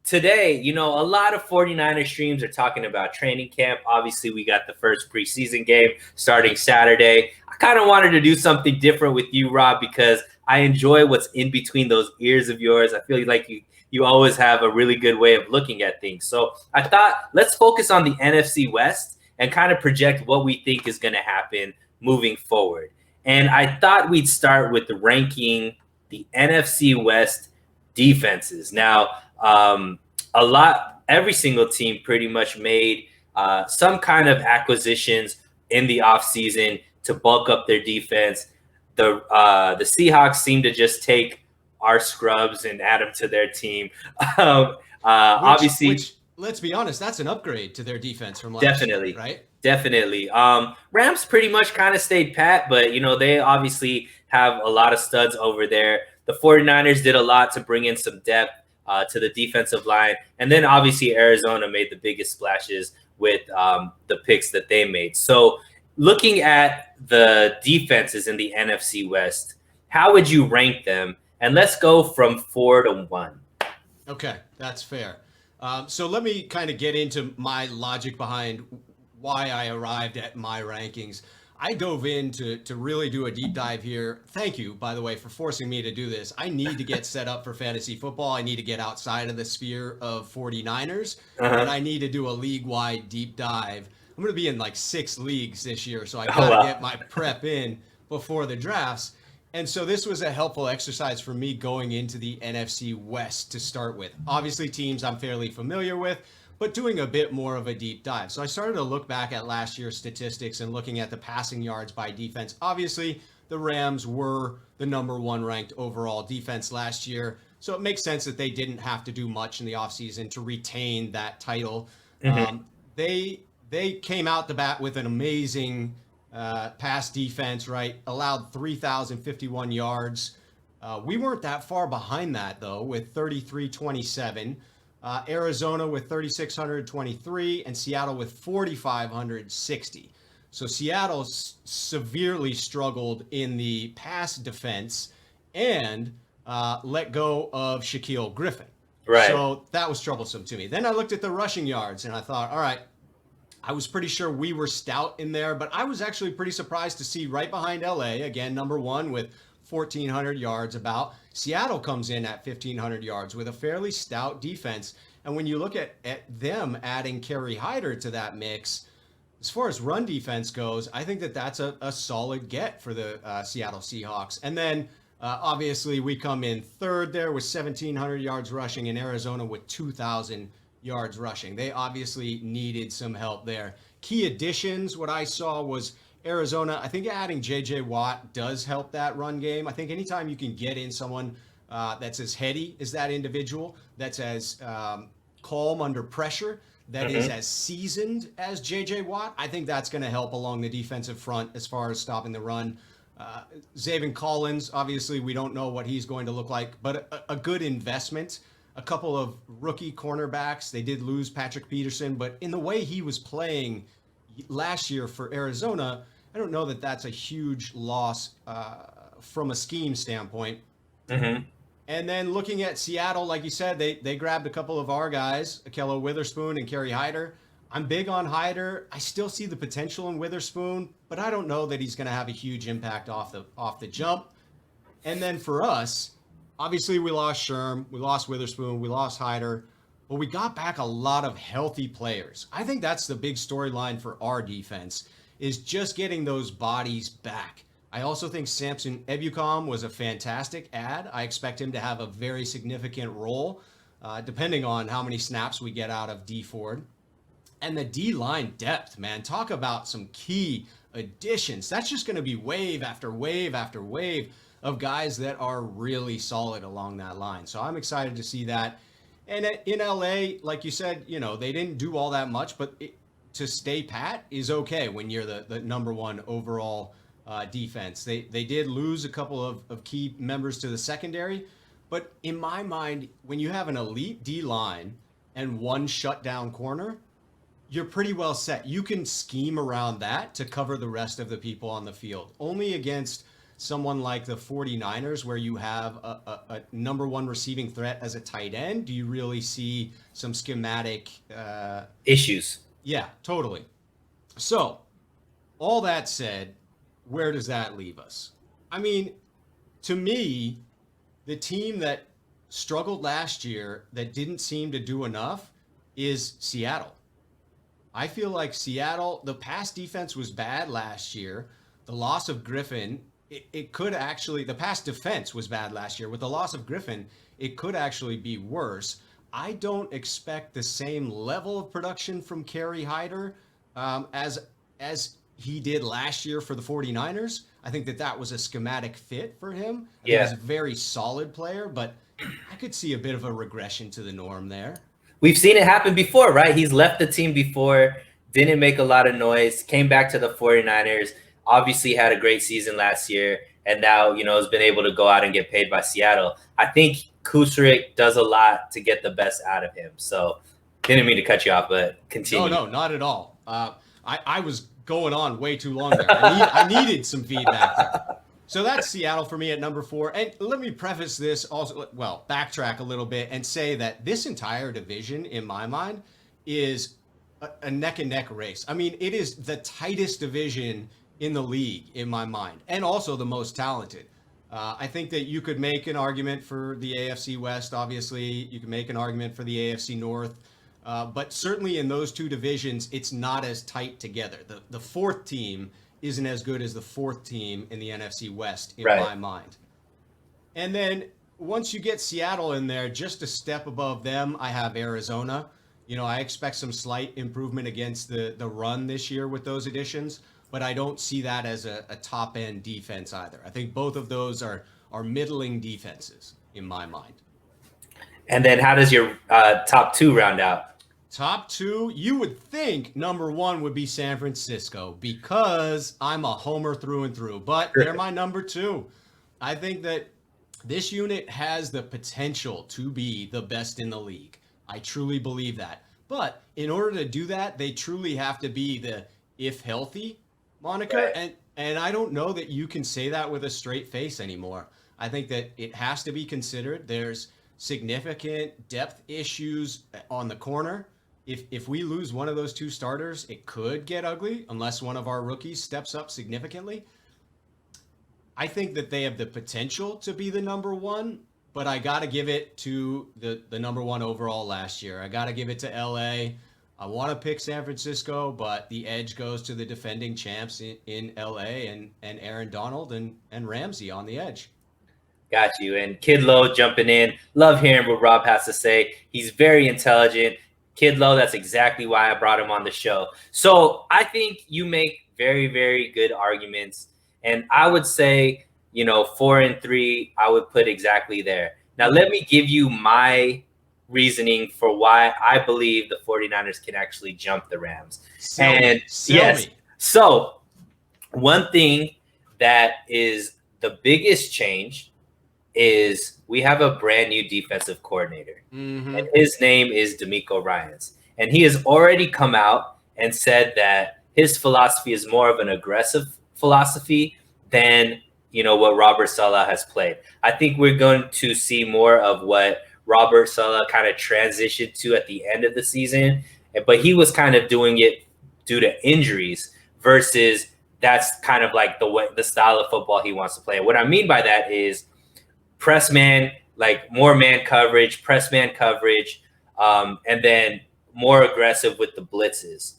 today, a lot of 49er streams are talking about training camp. Obviously, we got the first preseason game starting Saturday. I kind of wanted to do something different with you, Rob, because I enjoy what's in between those ears of yours. I feel like you always have a really good way of looking at things. So I thought let's focus on the NFC West and kind of project what we think is going to happen moving forward. And I thought we'd start with ranking the NFC West defenses. Now, every single team pretty much made some kind of acquisitions in the offseason to bulk up their defense. The Seahawks seem to just take our scrubs and add them to their team. Obviously, let's be honest, that's an upgrade to their defense from last definitely, year, right? Definitely. Rams pretty much kind of stayed pat, but they obviously have a lot of studs over there. The 49ers did a lot to bring in some depth to the defensive line. And then obviously Arizona made the biggest splashes with the picks that they made. So looking at the defenses in the NFC West, how would you rank them? And let's go from 4 to 1. Okay, that's fair. So let me kind of get into my logic behind why I arrived at my rankings. I dove in to really do a deep dive here. Thank you, by the way, for forcing me to do this. I need to get set up for fantasy football. I need to get outside of the sphere of 49ers, and I need to do a league-wide deep dive. I'm going to be in like 6 leagues this year, so I got to get my prep in before the drafts. And so this was a helpful exercise for me going into the NFC West to start with. Obviously, teams I'm fairly familiar with, but doing a bit more of a deep dive. So I started to look back at last year's statistics and looking at the passing yards by defense. Obviously, the Rams were the number 1 ranked overall defense last year. So it makes sense that they didn't have to do much in the offseason to retain that title. Mm-hmm. They came out the bat with an amazing pass defense, right? Allowed 3,051 yards. We weren't that far behind that, though, with 3,327. Arizona with 3,623 and Seattle with 4,560. So Seattle severely struggled in the pass defense and let go of Shaquille Griffin. Right. So that was troublesome to me. Then I looked at the rushing yards and I thought, all right, I was pretty sure we were stout in there, but I was actually pretty surprised to see right behind LA, again, number 1 with 1,400 yards about. Seattle comes in at 1,500 yards with a fairly stout defense. And when you look at them adding Kerry Hyder to that mix, as far as run defense goes, I think that's a solid get for the Seattle Seahawks. And then obviously we come in 3rd there with 1,700 yards rushing, and Arizona with 2,000 yards rushing. They obviously needed some help there. Key additions, what I saw was Arizona, I think adding J.J. Watt does help that run game. I think anytime you can get in someone that's as heady as that individual, that's as calm under pressure, that is as seasoned as J.J. Watt, I think that's going to help along the defensive front as far as stopping the run. Zaven Collins, obviously we don't know what he's going to look like, but a good investment. A couple of rookie cornerbacks. They did lose Patrick Peterson, but in the way he was playing last year for Arizona, I don't know that that's a huge loss from a scheme standpoint. Mm-hmm. And then looking at Seattle, like you said, they grabbed a couple of our guys, Akello Witherspoon and Kerry Hyder. I'm big on Hyder. I still see the potential in Witherspoon, but I don't know that he's going to have a huge impact off the jump. And then for us, obviously we lost Sherm, we lost Witherspoon, we lost Hyder, but we got back a lot of healthy players. I think that's the big storyline for our defense, is just getting those bodies back. I also think Samson Ebukam was a fantastic add. I expect him to have a very significant role, depending on how many snaps we get out of D Ford. And the D-line depth, man, talk about some key additions. That's just going to be wave after wave after wave of guys that are really solid along that line. So I'm excited to see that. And in LA, like you said, they didn't do all that much, but to stay pat is okay when you're the number 1 overall defense. They did lose a couple of key members to the secondary, but in my mind, when you have an elite D-line and 1 shutdown corner, you're pretty well set. You can scheme around that to cover the rest of the people on the field. Only against someone like the 49ers where you have a number one receiving threat as a tight end? Do you really see some schematic issues? Yeah, totally. So, all that said, where does that leave us? I mean, to me, the team that struggled last year that didn't seem to do enough is Seattle. I feel like Seattle, the pass defense was bad last year. The loss of Griffin, it could actually, the pass defense was bad last year. With the loss of Griffin, it could actually be worse. I don't expect the same level of production from Kerry Hyder as he did last year for the 49ers. I think that was a schematic fit for him. I think he's a very solid player, but I could see a bit of a regression to the norm there. We've seen it happen before, right? He's left the team before, didn't make a lot of noise, came back to the 49ers, obviously had a great season last year, and now, has been able to go out and get paid by Seattle. I think Kusrik does a lot to get the best out of him. So didn't mean to cut you off, but continue. No, not at all. I was going on way too long there. I needed some feedback there. So that's Seattle for me at number 4. And let me preface this also, backtrack a little bit and say that this entire division, in my mind, is a neck and neck race. I mean, it is the tightest division in the league, in my mind, and also the most talented. I think that you could make an argument for the AFC West, obviously. You can make an argument for the AFC North. But certainly in those two divisions, it's not as tight together. The fourth team isn't as good as the fourth team in the NFC West, in my mind. And then once you get Seattle in there, just a step above them, I have Arizona. I expect some slight improvement against the run this year with those additions, but I don't see that as a top-end defense either. I think both of those are middling defenses in my mind. And then how does your top 2 round out? Top 2, you would think number 1 would be San Francisco because I'm a homer through and through, but they're my number 2. I think that this unit has the potential to be the best in the league. I truly believe that. But in order to do that, they truly have to be the if healthy moniker. Right. And I don't know that you can say that with a straight face anymore. I think that it has to be considered. There's significant depth issues on the corner. If we lose one of those 2 starters, it could get ugly unless one of our rookies steps up significantly. I think that they have the potential to be the number 1, but I got to give it to the number 1 overall last year. I got to give it to LA. I want to pick San Francisco, but the edge goes to the defending champs in LA and Aaron Donald and Ramsey on the edge. Got you. And Kid Lowe jumping in. Love hearing what Rob has to say. He's very intelligent. Kid Lowe, that's exactly why I brought him on the show. So I think you make very, very good arguments. And I would say, 4 and 3, I would put exactly there. Now, let me give you my reasoning for why I believe the 49ers can actually jump the Rams. Sell me. So one thing that is the biggest change is we have a brand new defensive coordinator, and his name is DeMeco Ryans. And he has already come out and said that his philosophy is more of an aggressive philosophy than, what Robert Saleh has played. I think we're going to see more of what Robert Saleh kind of transitioned to at the end of the season, but he was kind of doing it due to injuries versus that's kind of like the style of football he wants to play. What I mean by that is press man, like more man coverage, press man coverage, and then more aggressive with the blitzes.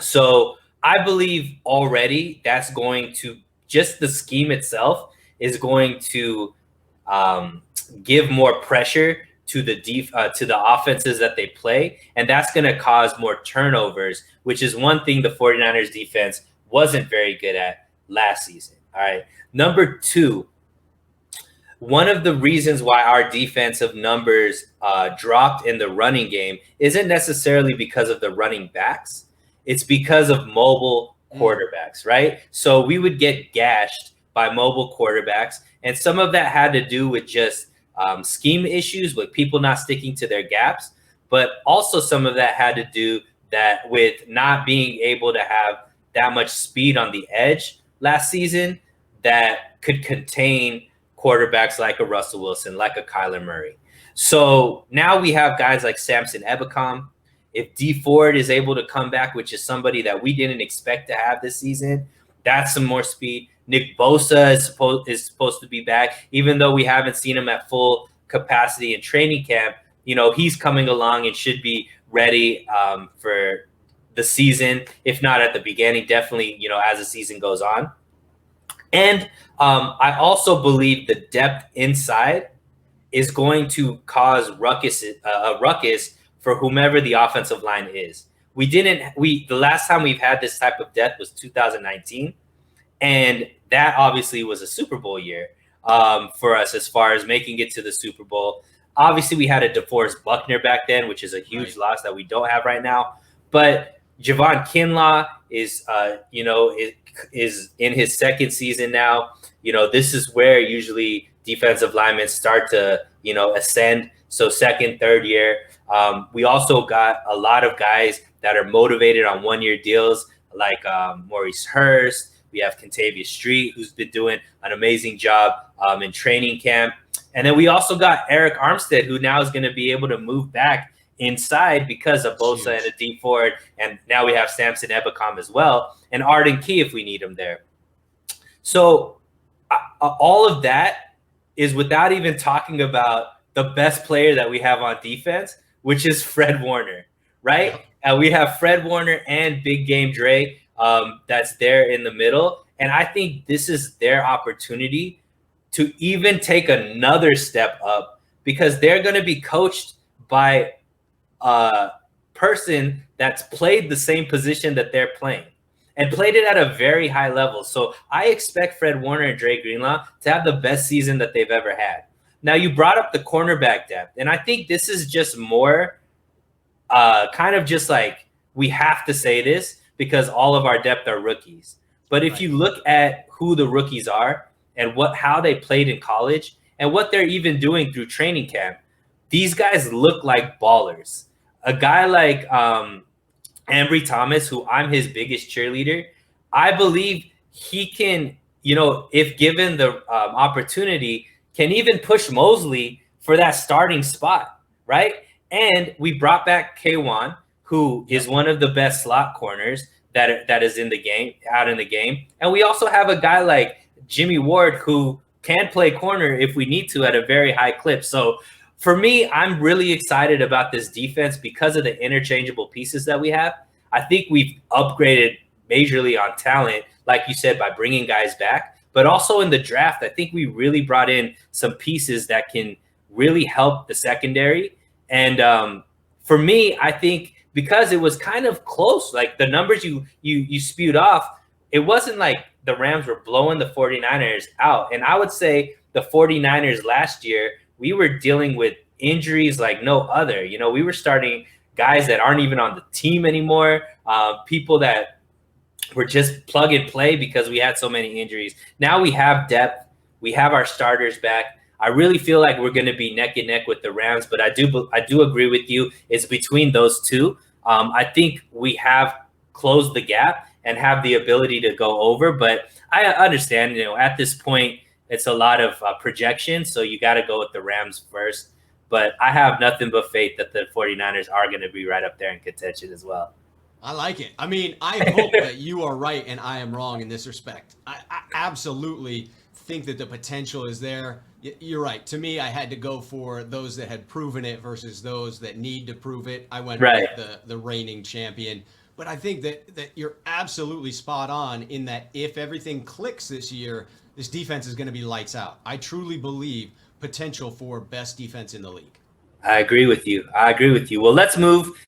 So I believe already that's going to, just the scheme itself is going to give more pressure to the offenses that they play, and that's going to cause more turnovers, which is one thing the 49ers defense wasn't very good at last season. All right. Number 2, one of the reasons why our defensive numbers dropped in the running game isn't necessarily because of the running backs. It's because of mobile quarterbacks, right? So we would get gashed by mobile quarterbacks, and some of that had to do with just scheme issues with people not sticking to their gaps, but also some of that had to do that with not being able to have that much speed on the edge last season. that could contain quarterbacks like a Russell Wilson, like a Kyler Murray. So now we have guys like Samson Ebukam. If D Ford is able to come back, which is somebody that we didn't expect to have this season, that's some more speed. Nick Bosa is supposed to be back, even though we haven't seen him at full capacity in training camp. He's coming along and should be ready for the season, if not at the beginning, definitely, as the season goes on. And I also believe the depth inside is going to cause a ruckus for whomever the offensive line is. The last time we've had this type of depth was 2019. And that obviously was a Super Bowl year for us as far as making it to the Super Bowl. Obviously, we had a DeForest Buckner back then, which is a huge loss that we don't have right now. But Javon Kinlaw is in his second season now. This is where usually defensive linemen start to, ascend. So second, third year. We also got a lot of guys that are motivated on one-year deals, like Maurice Hurst. We have Kentavious Street, who's been doing an amazing job in training camp. And then we also got Eric Armstead, who now is going to be able to move back inside because of Bosa and a D Ford. And now we have Samson Ebukam as well, and Arden Key if we need him there. So all of that is without even talking about the best player that we have on defense, which is Fred Warner, right? And we have Fred Warner and Big Game Dre that's there in the middle. And I think this is their opportunity to even take another step up, because they're going to be coached by a person that's played the same position that they're playing and played it at a very high level. So I expect Fred Warner and Dre Greenlaw to have the best season that they've ever had. Now, you brought up the cornerback depth, and I think this is just more kind of just like, we have to say this because all of our depth are rookies. But if you look at who the rookies are and how they played in college and what they're even doing through training camp, these guys look like ballers. A guy like Ambry Thomas, who I'm his biggest cheerleader, I believe he can, if given the opportunity, can even push Mosley for that starting spot, right? And we brought back K1, who is one of the best slot corners that is in the game, out in the game. And we also have a guy like Jimmy Ward, who can play corner if we need to at a very high clip. So for me, I'm really excited about this defense because of the interchangeable pieces that we have. I think we've upgraded majorly on talent, like you said, by bringing guys back. But also in the draft, I think we really brought in some pieces that can really help the secondary. And for me, I think because it was kind of close, like the numbers you spewed off, it wasn't like the Rams were blowing the 49ers out. And I would say the 49ers last year, we were dealing with injuries like no other. We were starting guys that aren't even on the team anymore, people that were just plug and play because we had so many injuries. Now we have depth. We have our starters back. I really feel like we're going to be neck and neck with the Rams, but I do agree with you. It's between those two. I think we have closed the gap and have the ability to go over, but I understand, at this point, it's a lot of projection, so you got to go with the Rams first. But I have nothing but faith that the 49ers are going to be right up there in contention as well. I like it. I mean, I hope that you are right and I am wrong in this respect. I absolutely think that the potential is there. You're right. To me, I had to go for those that had proven it versus those that need to prove it. I went with the reigning champion. But I think that you're absolutely spot on in that if everything clicks this year, this defense is going to be lights out. I truly believe potential for best defense in the league. I agree with you. Well, let's move